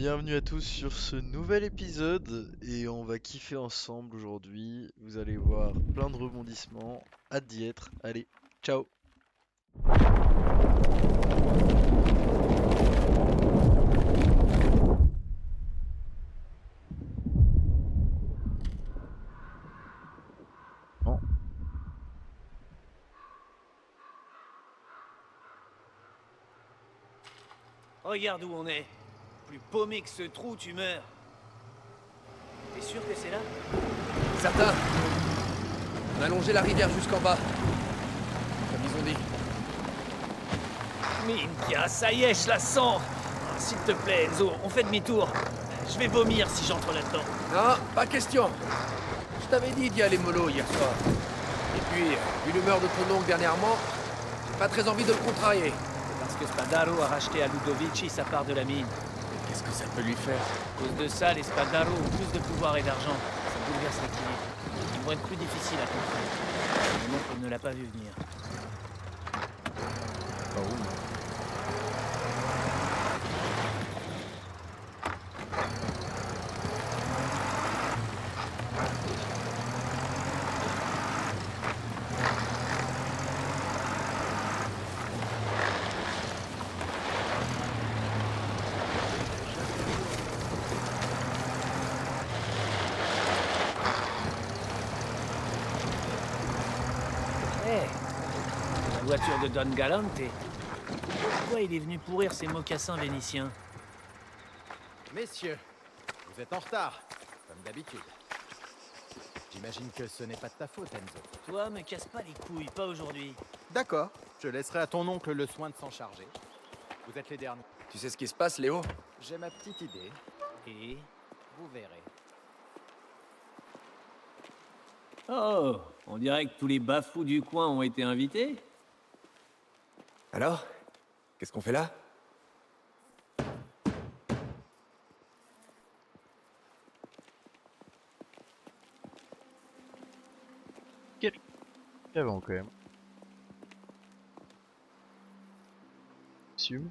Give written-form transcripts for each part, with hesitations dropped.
Bienvenue à tous sur ce nouvel épisode et on va kiffer ensemble aujourd'hui. Vous allez voir plein de rebondissements, hâte d'y être. Allez, ciao. Bon, Regarde où on est. Plus paumé que ce trou, tu meurs. T'es sûr que c'est là? Certain. On a longé la rivière jusqu'en bas. Comme ils ont dit. Minka, ça y est, je la sens. S'il te plaît, Enzo, on fait demi-tour. Je vais vomir si j'entre là-dedans. Non, pas question. Je t'avais dit d'y aller mollo hier soir. Et puis, vu l'humeur de ton oncle dernièrement, j'ai pas très envie de le contrarier. C'est parce que Spadaro a racheté à Ludovici sa part de la mine. Qu'est-ce que ça peut lui faire? À cause de ça, les Spadaro ont plus de pouvoir et d'argent. Ça bouleverse l'équilibre. Ils vont être plus difficiles à comprendre. Mon oncle ne l'a pas vu venir. Hé, la voiture de Don Galante. Pourquoi il est venu pourrir ses mocassins vénitiens? Messieurs, vous êtes en retard, comme d'habitude. J'imagine que ce n'est pas de ta faute, Enzo. Toi, me casse pas les couilles, pas aujourd'hui. D'accord, je laisserai à ton oncle le soin de s'en charger. Vous êtes les derniers. Tu sais ce qui se passe, Léo? J'ai ma petite idée, Et... vous verrez. Oh, on dirait que tous les bafous du coin ont été invités. Alors? Qu'est-ce qu'on fait là? Quel avant quand même. Assume.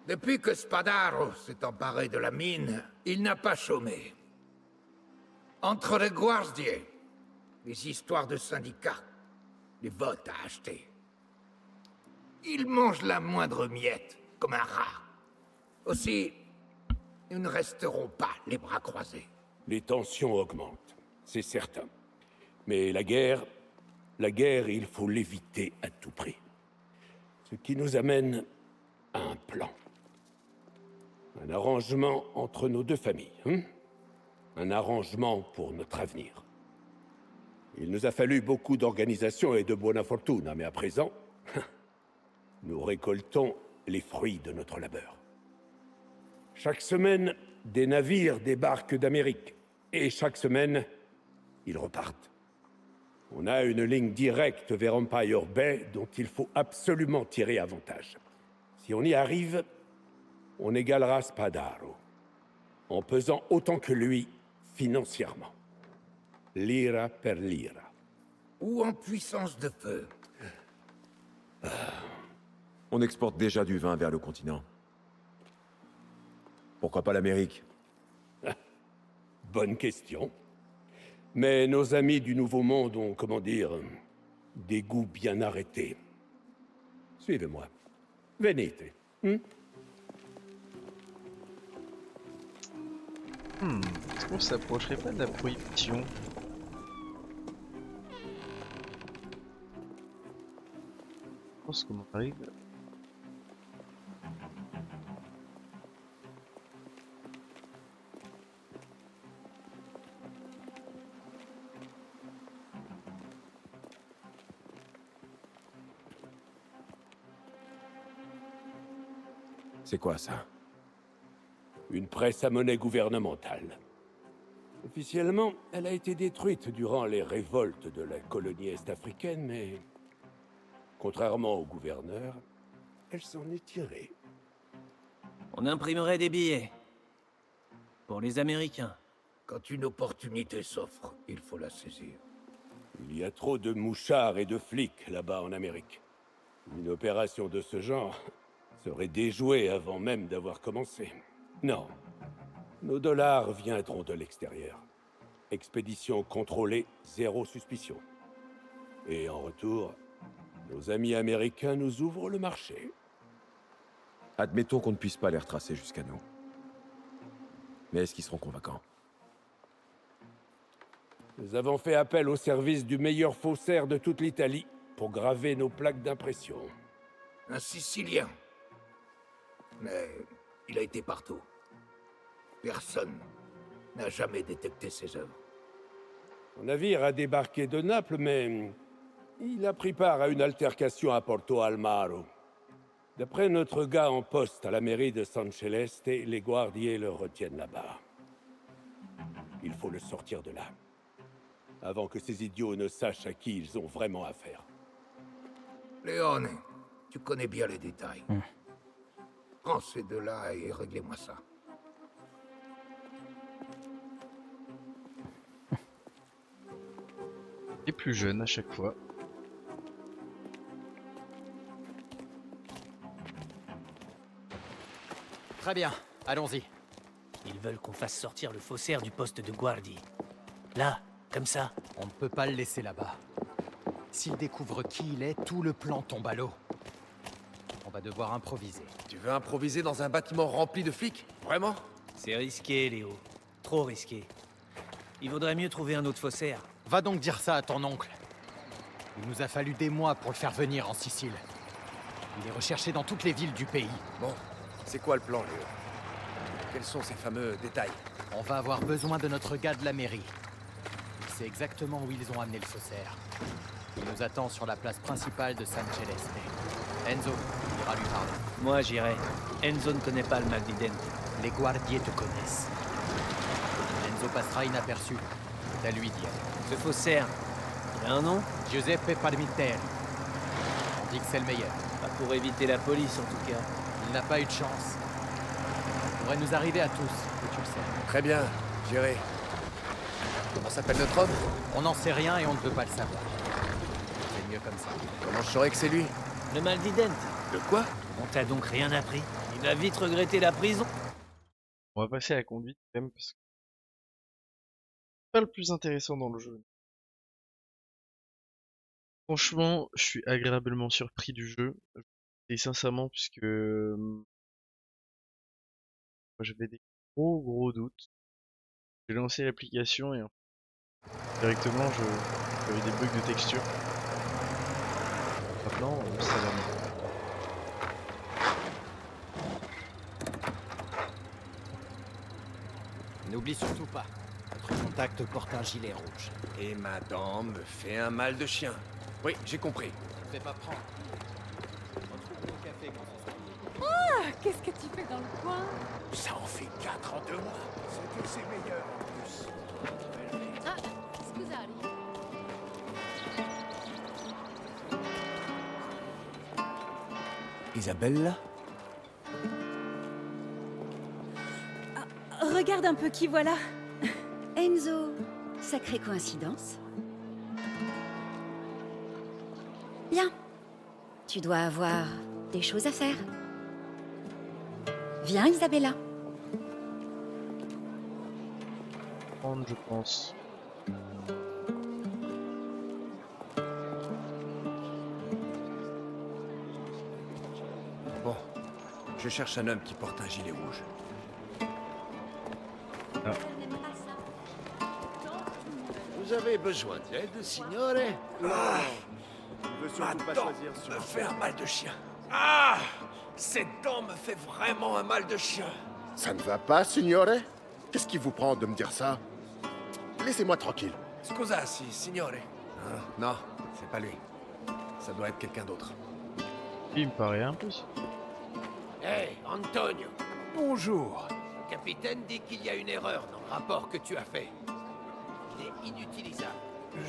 Depuis que Spadaro s'est emparé de la mine, il n'a pas chômé. Entre les guardiers, les histoires de syndicats, les votes à acheter. Il mange la moindre miette, comme un rat. Aussi, ils ne resteront pas les bras croisés. Les tensions augmentent, c'est certain. Mais la guerre, il faut l'éviter à tout prix. Ce qui nous amène à un plan. Un arrangement entre nos deux familles. Un arrangement pour notre avenir. Il nous a fallu beaucoup d'organisation et de buona fortuna, mais à présent, nous récoltons les fruits de notre labeur. Chaque semaine, des navires débarquent d'Amérique. Et chaque semaine, ils repartent. On a une ligne directe vers Empire Bay dont il faut absolument tirer avantage. Si on y arrive, on égalera Spadaro, en pesant autant que lui financièrement. Lira per lira. Ou en puissance de feu. On exporte déjà du vin vers le continent. Pourquoi pas l'Amérique? Bonne question. Mais nos amis du Nouveau Monde ont, comment dire, des goûts bien arrêtés. Suivez-moi. Venite. Est-ce qu'on s'approcherait pas de la prohibition? Je pense qu'on arrive. C'est quoi ça? Une presse à monnaie gouvernementale. Officiellement, elle a été détruite durant les révoltes de la colonie est-africaine, mais... contrairement au gouverneur, elle s'en est tirée. On imprimerait des billets. Pour les Américains. Quand une opportunité s'offre, il faut la saisir. Il y a trop de mouchards et de flics là-bas en Amérique. Une opération de ce genre, serait déjoué avant même d'avoir commencé. Non. Nos dollars viendront de l'extérieur. Expédition contrôlée, zéro suspicion. Et en retour, nos amis américains nous ouvrent le marché. Admettons qu'on ne puisse pas les retracer jusqu'à nous. Mais est-ce qu'ils seront convaincants? Nous avons fait appel au service du meilleur faussaire de toute l'Italie pour graver nos plaques d'impression. Un Sicilien. Mais il a été partout. Personne n'a jamais détecté ses œuvres. Son navire a débarqué de Naples, mais il a pris part à une altercation à Porto Almaro. D'après notre gars en poste à la mairie de San Celeste, les Guardiers le retiennent là-bas. Il faut le sortir de là, avant que ces idiots ne sachent à qui ils ont vraiment affaire. Léone, tu connais bien les détails. Prends ces deux-là et réglez-moi ça. Et plus jeune à chaque fois. Très bien, allons-y. Ils veulent qu'on fasse sortir le faussaire du poste de Guardi. Là, comme ça. On ne peut pas le laisser là-bas. S'il découvre qui il est, tout le plan tombe à l'eau. On va devoir improviser. Tu veux improviser dans un bâtiment rempli de flics? Vraiment? C'est risqué, Léo. Trop risqué. Il vaudrait mieux trouver un autre faussaire. Va donc dire ça à ton oncle. Il nous a fallu des mois pour le faire venir en Sicile. Il est recherché dans toutes les villes du pays. Bon, c'est quoi le plan, Léo? Quels sont ces fameux détails? On va avoir besoin de notre gars de la mairie. Il sait exactement où ils ont amené le faussaire. Il nous attend sur la place principale de San Celeste. Enzo ira lui parler. Moi, j'irai. Enzo ne connaît pas le Malvidente. Les Guardiers te connaissent. Enzo passera inaperçu. C'est à lui d'y aller. Ce faussaire, il a un nom? Giuseppe Palminteri. On dit que c'est le meilleur. Pas pour éviter la police, en tout cas. Il n'a pas eu de chance. Il pourrait nous arriver à tous, et tu le sais. Très bien, géré. Comment s'appelle notre homme? On n'en sait rien et on ne veut pas le savoir. C'est mieux comme ça. Comment je saurais que c'est lui? Le Malvidente. De quoi? On t'a donc rien appris? Il va vite regretter la prison. On va passer à la conduite quand même parce que c'est pas le plus intéressant dans le jeu. Franchement, je suis agréablement surpris du jeu. Et sincèrement, puisque moi, j'avais des gros doutes. J'ai lancé l'application et directement j'avais des bugs de texture. Maintenant, ça va mieux. N'oublie surtout pas, notre contact porte un gilet rouge. Et ma dent me fait un mal de chien. Oui, j'ai compris. Ne fais pas prendre. Retrouve au café quand ce sera fini. Ah, qu'est-ce que tu fais dans le coin? Ça en fait 4 en 2 mois. C'était ses meilleurs en plus. Ah, scusami. Isabella? Regarde un peu qui voilà. Enzo, sacrée coïncidence. Bien. Tu dois avoir des choses à faire. Viens, Isabella. Prendre, je pense. Bon, je cherche un homme qui porte un gilet rouge. Vous avez besoin d'aide, signore? Ah, ma dent me fait un mal de chien. Ah, cette dent me fait vraiment un mal de chien. Ça ne va pas, signore? Qu'est-ce qui vous prend de me dire ça? Laissez-moi tranquille. Scusa, si, signore. Non, c'est pas lui. Ça doit être quelqu'un d'autre. Il me paraît un plus. Hé, Antonio. Bonjour. Le capitaine dit qu'il y a une erreur dans le rapport que tu as fait. Il est inutilisable.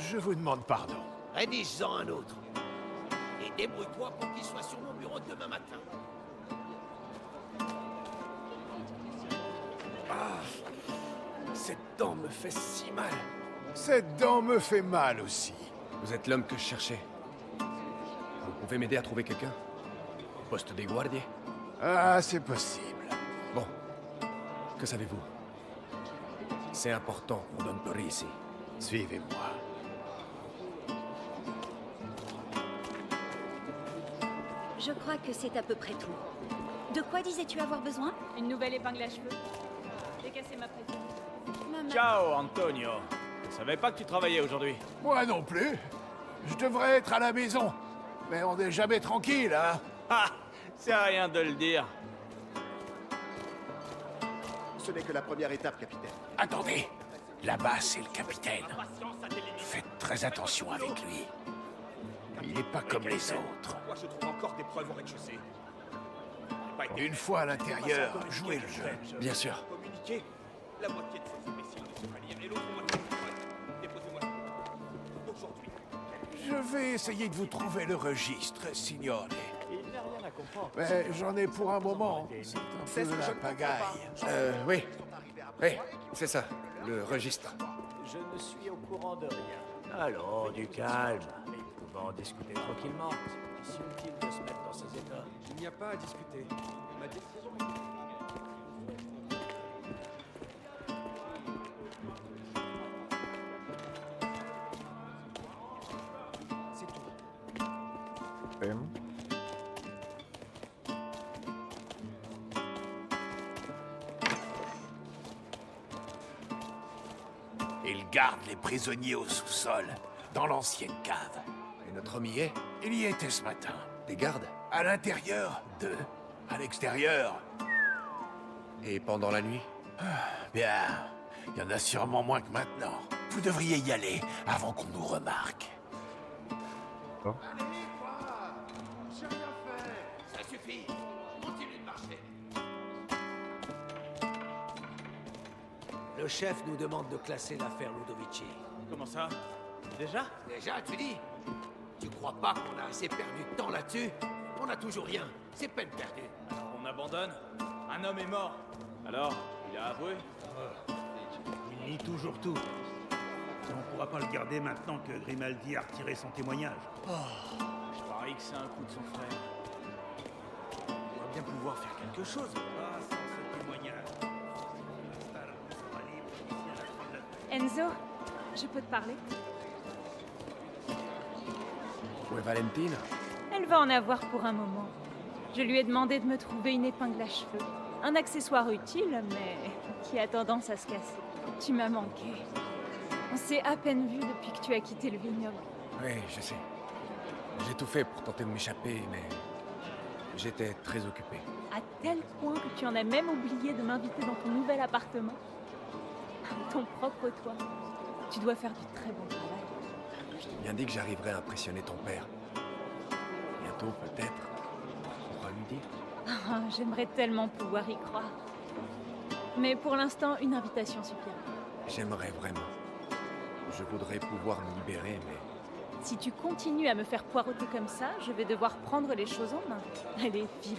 Je vous demande pardon. Rédige-en un autre. Et débrouille-toi pour qu'il soit sur mon bureau demain matin. Cette dent me fait si mal. Cette dent me fait mal aussi. Vous êtes l'homme que je cherchais. Vous pouvez m'aider à trouver quelqu'un? Au poste des Guardiers? Ah, c'est possible. Bon. Que savez-vous? C'est important qu'on donne par ici. Suivez-moi. Je crois que c'est à peu près tout. De quoi disais-tu avoir besoin? Une nouvelle épingle à cheveux. J'ai cassé ma préférée. Maman. Ciao, Antonio. Je savais pas que tu travaillais aujourd'hui. Moi non plus. Je devrais être à la maison. Mais on n'est jamais tranquille, hein? Ah, c'est rien de le dire. Ce n'est que la première étape, capitaine. Attendez. Là-bas, c'est le capitaine. Faites très attention avec lui. Il n'est pas comme les autres. Moi, je trouve encore des preuves au rez-de-chaussée. Une fois à l'intérieur, jouez le jeu. Bien sûr. Communiquer. La moitié de ces imbéciles ne sait pas lire et l'autre moitié déposez-moi aujourd'hui. Je vais essayer de vous trouver le registre, signore. Il n'y a rien à comprendre. Mais j'en ai pour un moment. C'est un peu la pagaille. Oui. Oui, c'est ça, le registre. Je ne suis au courant de rien. Allons, du calme. On va en discuter tranquillement. C'est inutile de se mettre dans ces états. Il n'y a pas à discuter. Ma décision c'est tout. Il garde les prisonniers au sous-sol, dans l'ancienne cave. Et notre homme y est? Il y était ce matin. Des gardes? À l'intérieur, 2. À l'extérieur, Et pendant la nuit? bien. Il y en a sûrement moins que maintenant. Vous devriez y aller avant qu'on nous remarque. Ça suffit. Continue de marcher. Le chef nous demande de classer l'affaire Ludovici. Comment ça? Déjà? Déjà, tu dis? Tu crois pas qu'on a assez perdu de temps là-dessus? On a toujours rien. C'est peine perdue. Alors on abandonne? Un homme est mort. Alors, il a avoué? Il nie toujours tout. Et on pourra pas le garder maintenant que Grimaldi a retiré son témoignage. Je parie que c'est un coup de son frère. On va bien pouvoir faire quelque chose. Pas sans ce témoignage. Astara sera libre d'ici à la fin de la... Enzo, je peux te parler? Où est Valentine? Elle va en avoir pour un moment. Je lui ai demandé de me trouver une épingle à cheveux. Un accessoire utile, mais qui a tendance à se casser. Tu m'as manqué. On s'est à peine vu depuis que tu as quitté le vignoble. Oui, je sais. J'ai tout fait pour tenter de m'échapper, mais j'étais très occupé. À tel point que tu en as même oublié de m'inviter dans ton nouvel appartement. Ton propre toit. Tu dois faire du très bon travail. Je t'ai bien dit que j'arriverais à impressionner ton père. Bientôt, peut-être, on pourra lui dire. Ah, j'aimerais tellement pouvoir y croire. Mais pour l'instant, une invitation suffira. J'aimerais vraiment. Je voudrais pouvoir me libérer, mais... Si tu continues à me faire poireauter comme ça, je vais devoir prendre les choses en main. Allez, file.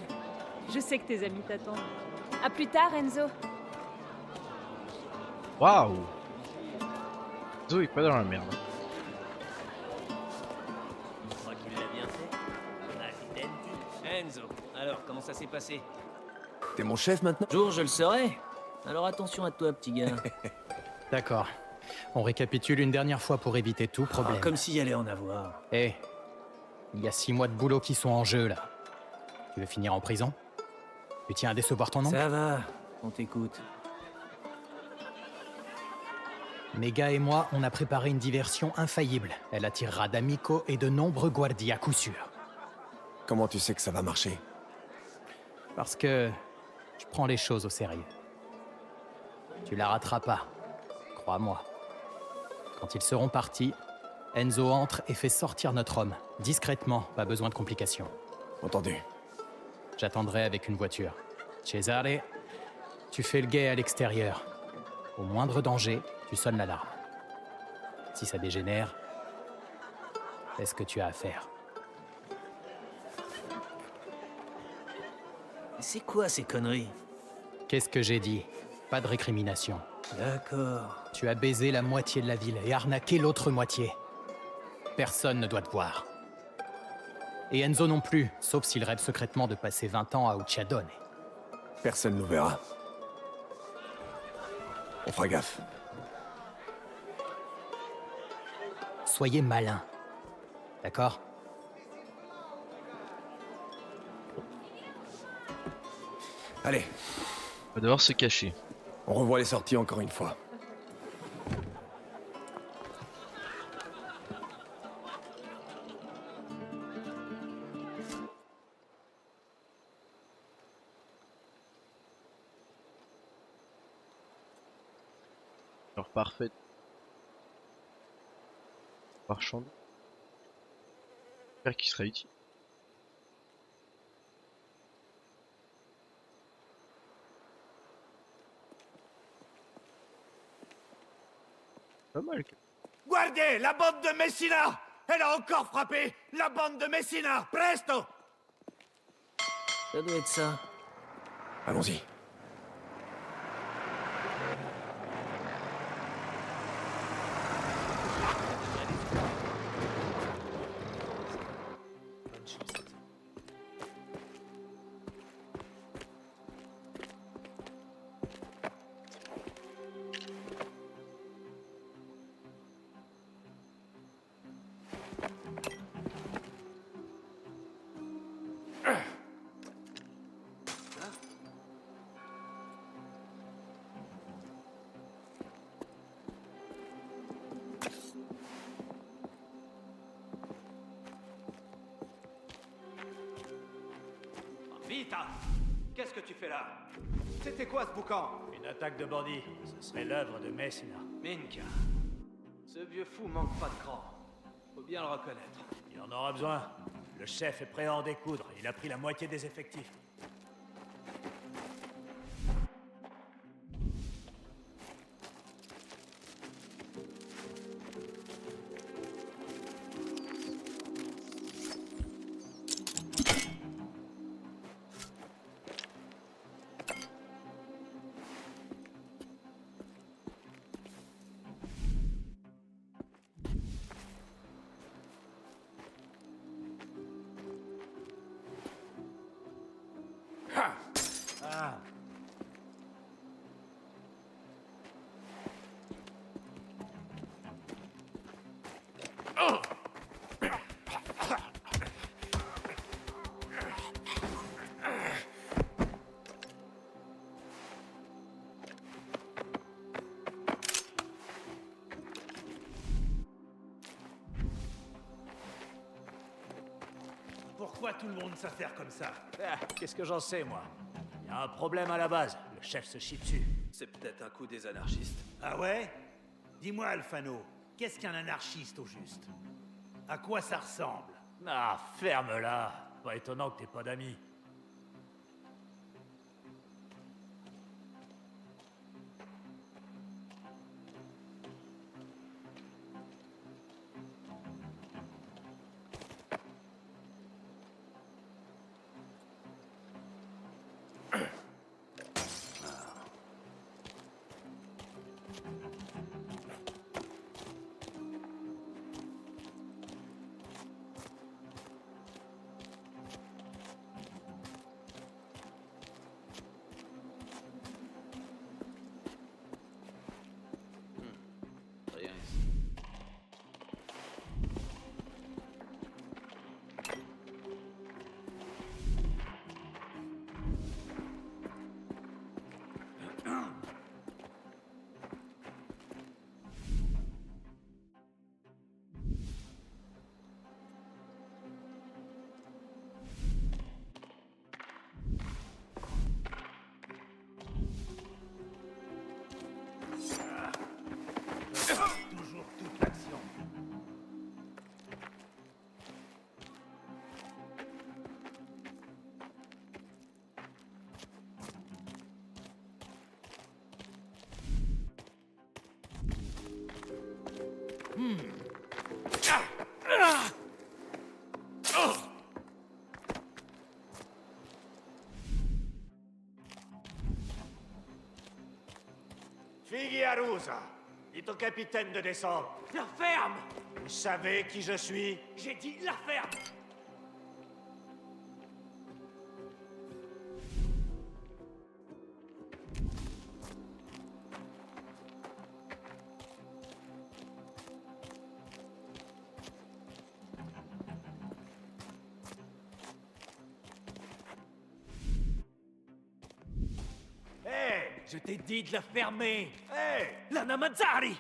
Je sais que tes amis t'attendent. À plus tard, Enzo. Waouh! Zo est pas dans la merde. Je crois qu'il l'a bien fait. Enzo, alors comment ça s'est passé? T'es mon chef maintenant? Jour, je le serai. Alors attention à toi, petit gars. D'accord. On récapitule une dernière fois pour éviter tout problème. Comme s'il y allait en avoir. Eh, il y a 6 mois de boulot qui sont en jeu, là. Tu veux finir en prison? Tu tiens à décevoir ton oncle? Ça va, on t'écoute. Mes gars et moi, on a préparé une diversion infaillible. Elle attirera d'Amico et de nombreux guardias à coup sûr. Comment tu sais que ça va marcher? Parce que je prends les choses au sérieux. Tu la rateras pas, crois-moi. Quand ils seront partis, Enzo entre et fait sortir notre homme, discrètement, pas besoin de complications. Entendu. J'attendrai avec une voiture. Cesare, tu fais le guet à l'extérieur. Au moindre danger, tu sonnes l'alarme. Si ça dégénère, fais ce que tu as à faire. C'est quoi ces conneries? Qu'est-ce que j'ai dit? Pas de récrimination. D'accord. Tu as baisé la moitié de la ville et arnaqué l'autre moitié. Personne ne doit te voir. Et Enzo non plus, sauf s'il rêve secrètement de passer 20 ans à Uchiadone. Personne nous verra. On fera gaffe. Soyez malin. D'accord? Allez, On va devoir se cacher. on revoit les sorties encore une fois. Alors parfait. Marchand. J'espère qu'il sera utile. Pas mal. Guardez, la bande de Messina! Elle a encore frappé! La bande de Messina! Presto! Ça doit être ça. Allons-y. Vita! Qu'est-ce que tu fais là? C'était quoi ce boucan? Une attaque de bandits. Ce serait l'œuvre de Messina. Minka. Ce vieux fou manque pas de cran. Faut bien le reconnaître. Il en aura besoin. Le chef est prêt à en découdre. Il a pris la moitié des effectifs. Ah. Pourquoi tout le monde s'affaire comme ça? Ah, qu'est-ce que j'en sais, moi? Il y a un problème à la base. Le chef se chie dessus. C'est peut-être un coup des anarchistes. Ah ouais? Dis-moi, Alfano, qu'est-ce qu'un anarchiste au juste? À quoi ça ressemble? Ah, ferme-la. Pas étonnant que t'aies pas d'amis. Rien ici. Toujours toute l'action. Fighi Arusa, dites au capitaine de descendre. La ferme! Vous savez qui je suis? J'ai dit la ferme! Je t'ai dit de la fermer. Hé, Lana Mazzari.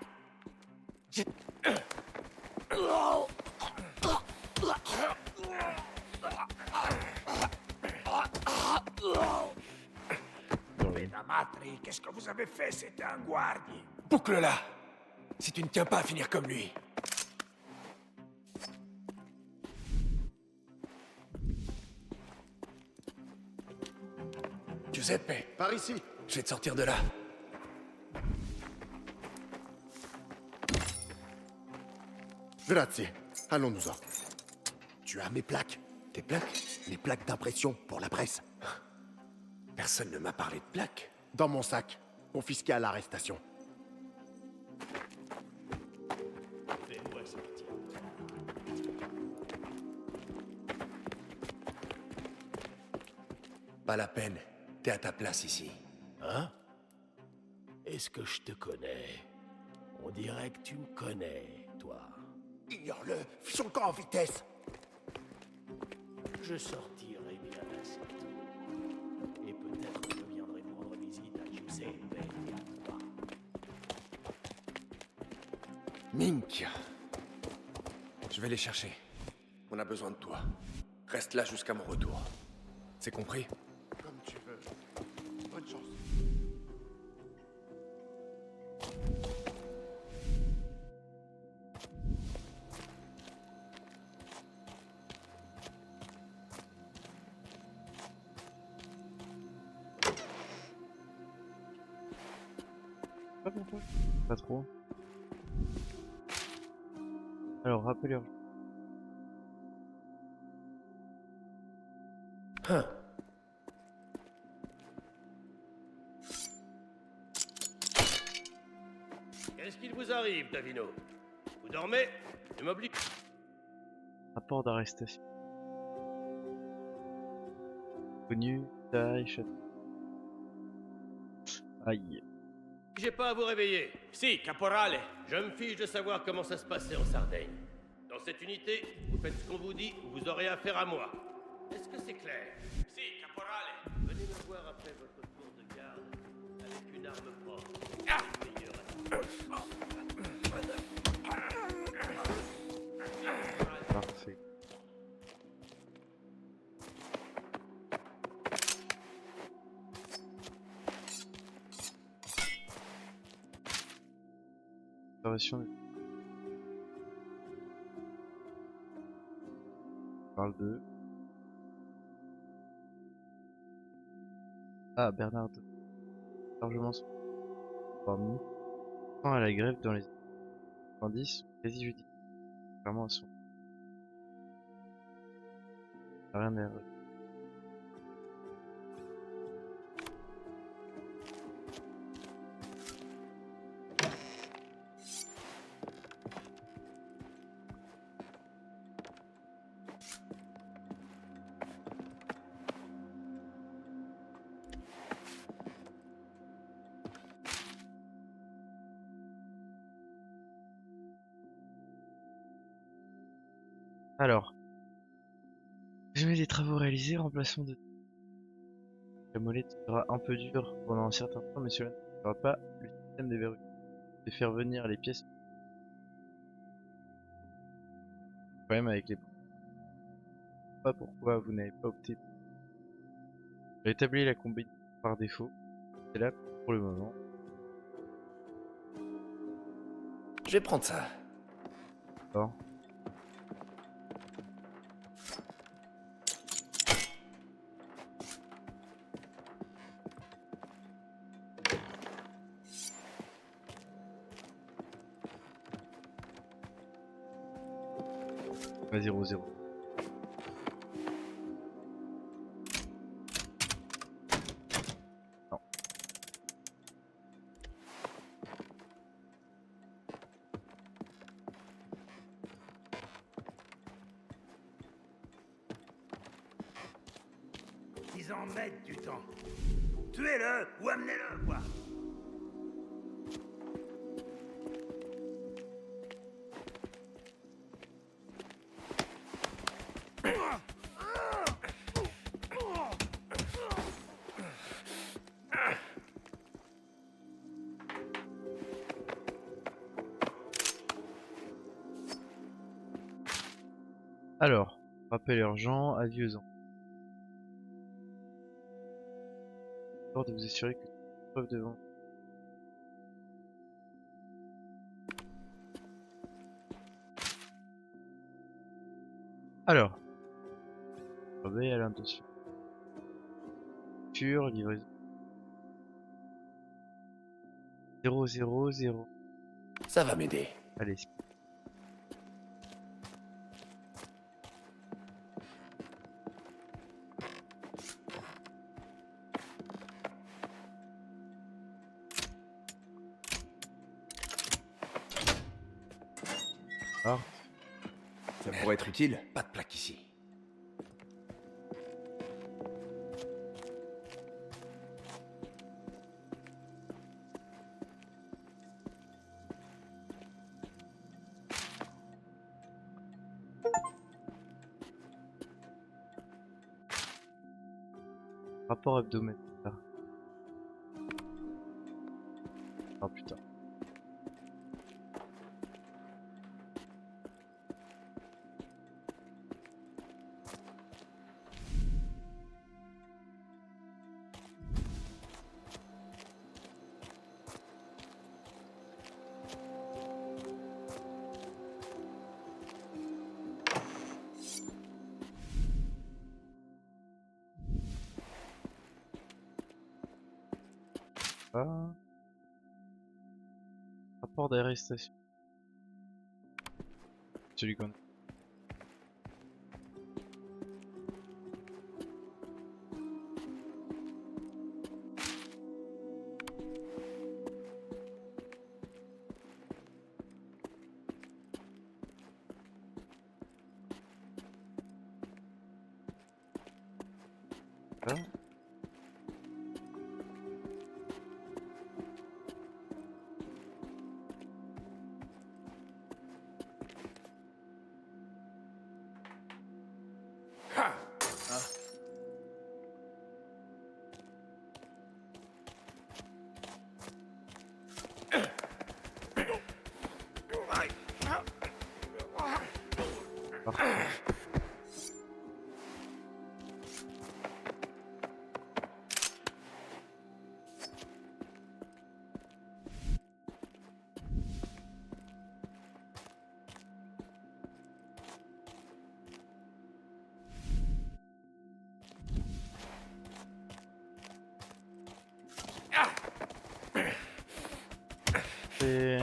Matri, qu'est-ce que vous avez fait? C'était un guardi. Boucle-la! Si tu ne tiens pas à finir comme lui. Giuseppe, par ici. Je vais te sortir de là. Grazie. Allons-nous-en. Tu as mes plaques. Tes plaques? Les plaques d'impression pour la presse. Personne ne m'a parlé de plaques. Dans mon sac, confisqué à l'arrestation. Fais-moi sortir. Pas la peine. T'es à ta place ici. Hein? Est-ce que je te connais? On dirait que tu me connais, toi. Ignore-le. Fichons le camp en vitesse. Je sortirai bien assez tôt. Et peut-être que je viendrai vous rendre visite à Giuseppe et à toi. Minchia. Je vais les chercher. On a besoin de toi. Reste là jusqu'à mon retour. C'est compris? Comme tu veux. Bonne chance. Pas pourquoi. Pas trop. Alors, rappelez-leur. Qu'est-ce qu'il vous arrive, Davino? Vous dormez? Je m'oblige. Rapport d'arrestation. Connu, taille, château. Aïe. J'ai pas à vous réveiller. Si, caporale. Je me fiche de savoir comment ça se passait en Sardaigne. Dans cette unité, vous faites ce qu'on vous dit ou vous aurez affaire à moi. Est-ce que c'est clair? Si, caporale. Venez me voir après votre tour de garde avec une arme propre. Parfait. Observation. Parle de. Ah, Bernard. Largement parmi. Quand à la grève dans les 90, quasi judiciaire. Vraiment à son. Rien à. Alors, résumé des travaux réalisés, remplacement de la molette sera un peu dur pendant un certain temps, mais cela ne sera pas le système des verrues. De faire venir les pièces. Problème avec les. Pas pourquoi vous n'avez pas opté. Rétablir la combinaison par défaut. C'est là pour le moment. Je vais prendre ça. Bon. Pas 0-0. Non. Ils en mettent du temps. Tuez-le ou amenez-le, quoi. Alors, rappel urgent, adieu aux enfants. D'abord de vous assurer que toute preuve devant. Alors, obéir à l'intention. Livraison 000. Ça va m'aider. Allez. Ah. Ça pourrait être utile. Pas de plaque ici. Rapport hebdomadaire. Oh putain. Ah. Rapport d'arrestation. Celui qu'on a. Ah. C'est...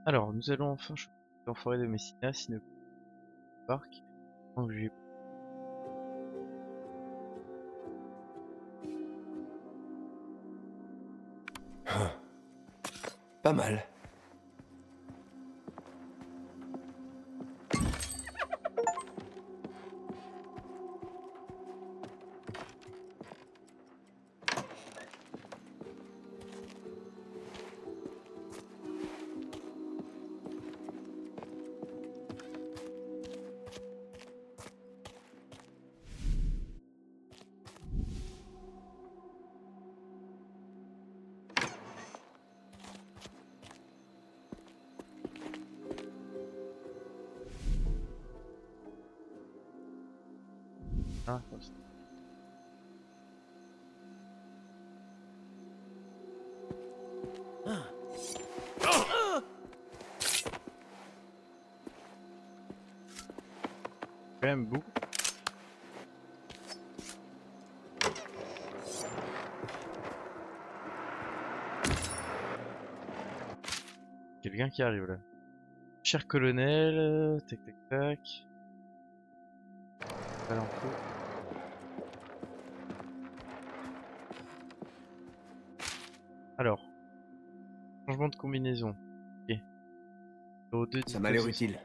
Alors, nous allons enfin choper l'enfoiré de Messina, sinon parc. Donc j'ai... Pas mal. Ah, comme ça. Quand même beaucoup. Quelqu'un qui arrive là. Cher colonel, tac tac tac. Pas l'info. Alors. Changement de combinaison. Ok. Ça m'a l'air utile.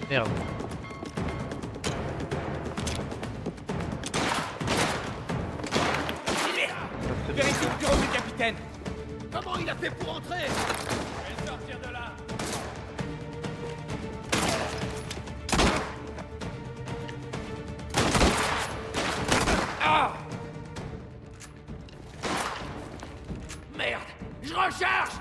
Merde. Vérifie le bureau du capitaine. Comment il a fait pour entrer? Je vais sortir de là. Ah! Merde! Je recharge!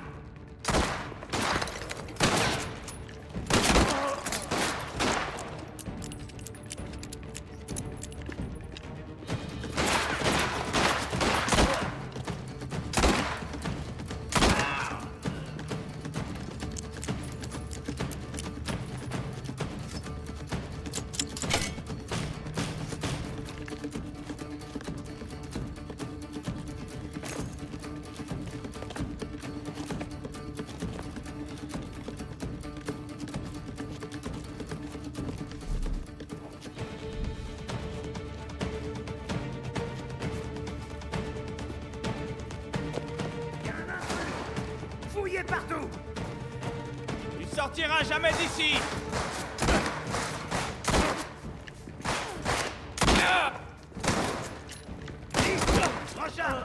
Fouillez partout. Il sortira jamais d'ici. Recharge.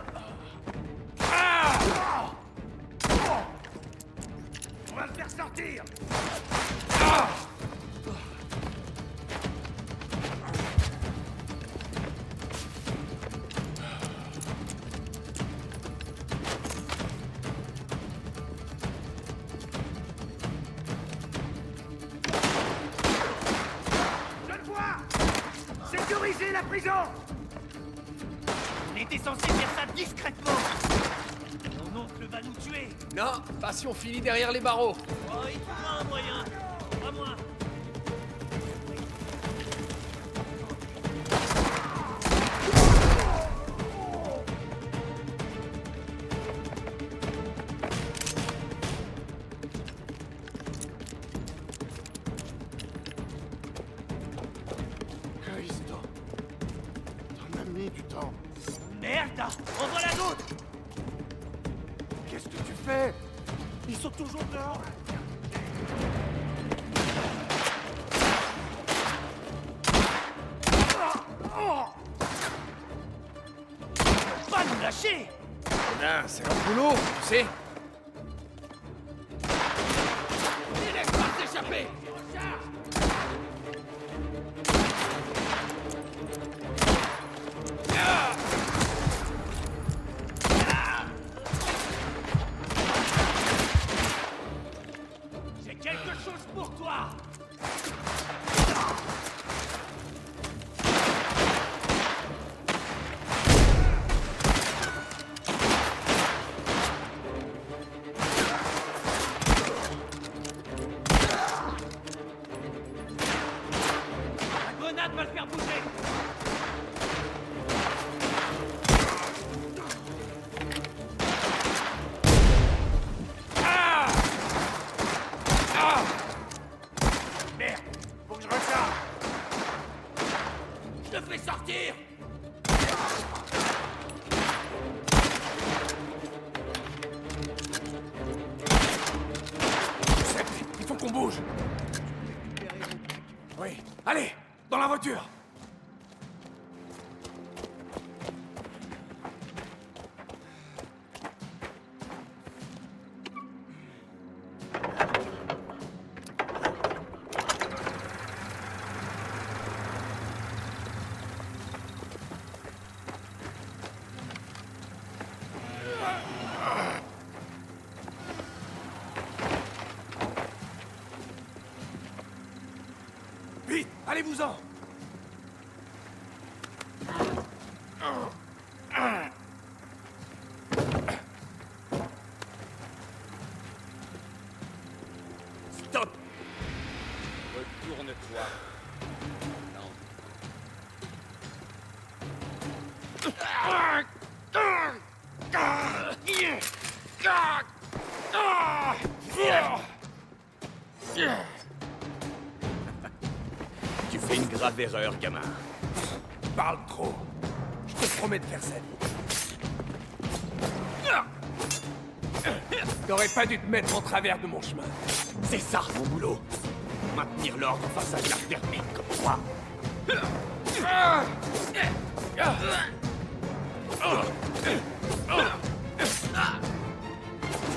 On va le faire sortir. Sécurisez la prison! On était censé faire ça discrètement! Mon oncle va nous tuer! Non, pas si on finit derrière les barreaux. Oh, il trouvera un moyen! Pas moi! Christo, t'en as mis du temps. Merde! On voit la goutte! Qu'est-ce que tu fais? Ils sont toujours dehors! Pas nous lâcher! Non, c'est leur boulot, tu sais. Ne laisse pas s'échapper! J'ai quelque chose pour toi! La grenade va le faire bouger! Merde! Faut que je recharge! Je te fais sortir! Il faut qu'on bouge. Oui, allez, dans la voiture. Vite, allez-vous-en. toi. Tu fais une grave erreur, gamin. Tu parles trop. Je te promets de faire ça vite. T'aurais pas dû te mettre en travers de mon chemin. C'est ça, mon boulot. Maintenir l'ordre face à une thermique comme toi.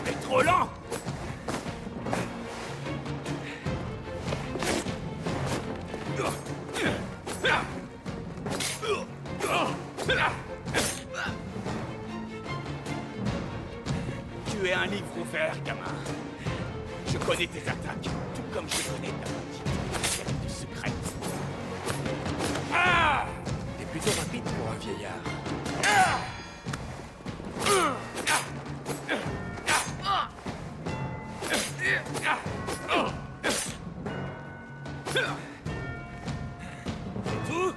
Tu es trop lent. Tu es un livre ouvert, gamin. Je connais tes attaques, tout comme je connais ta petite du secret. Ah! T'es plutôt rapide pour un vieillard. C'est tout?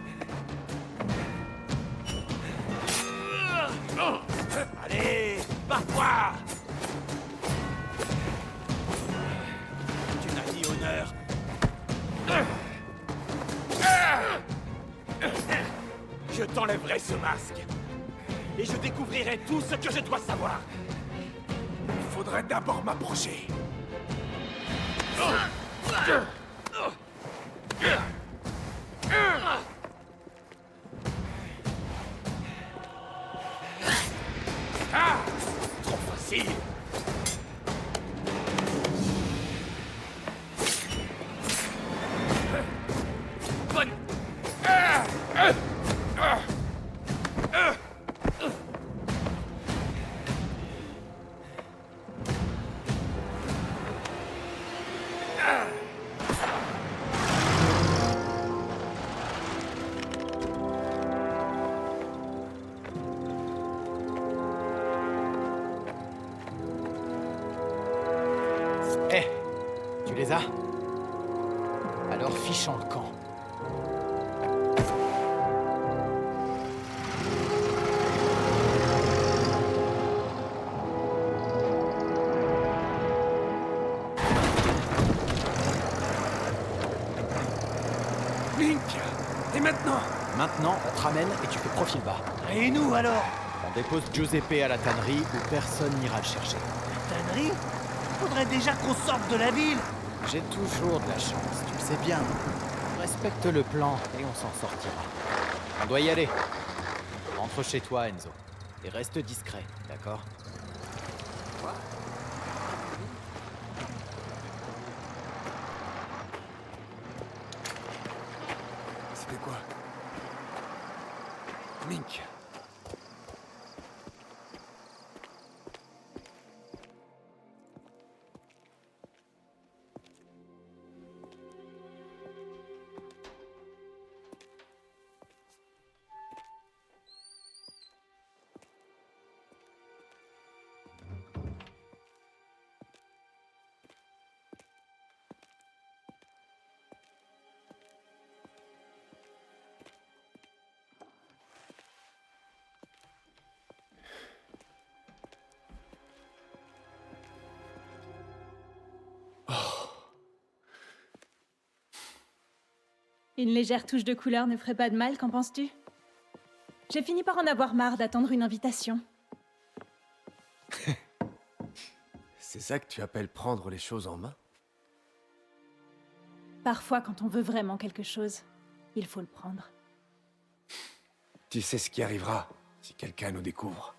Allez, bats-toi! Tu n'as ni honneur. Je t'enlèverai ce masque. Et je découvrirai tout ce que je dois savoir. Il faudrait d'abord m'approcher. Ah! Trop facile. Bonne. Hé, tu les as? Alors fichons le camp. Link! Et maintenant? Maintenant, on te ramène et tu fais profil bas. Et nous alors? On dépose Giuseppe à la tannerie où personne n'ira le chercher. Tannerie? Faudrait déjà qu'on sorte de la ville. J'ai toujours de la chance, tu le sais bien. Respecte le plan et on s'en sortira. On doit y aller. Rentre chez toi, Enzo. Et reste discret, d'accord? C'était quoi? Mink. Une légère touche de couleur ne ferait pas de mal, qu'en penses-tu? J'ai fini par en avoir marre d'attendre une invitation. C'est ça que tu appelles prendre les choses en main? Parfois, quand on veut vraiment quelque chose, il faut le prendre. Tu sais ce qui arrivera si quelqu'un nous découvre.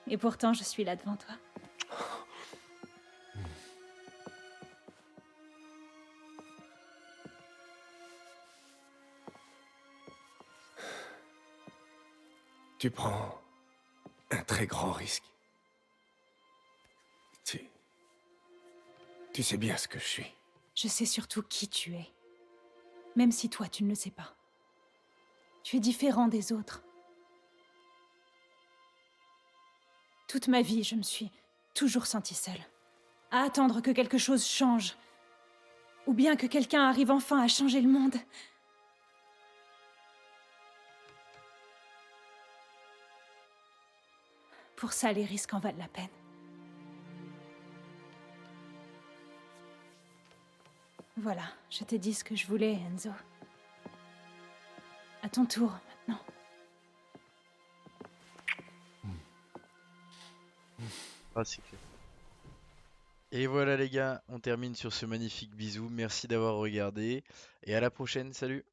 Et pourtant, je suis là devant toi. Tu prends un très grand risque. Tu sais bien ce que je suis. Je sais surtout qui tu es. Même si toi, tu ne le sais pas. Tu es différent des autres. Toute ma vie, je me suis toujours sentie seule. À attendre que quelque chose change. Ou bien que quelqu'un arrive enfin à changer le monde. Pour ça, les risques en valent la peine. Voilà, je t'ai dit ce que je voulais, Enzo. À ton tour, maintenant. Ah, c'est clair. Et voilà les gars, on termine sur ce magnifique bisou. Merci d'avoir regardé et à la prochaine, salut!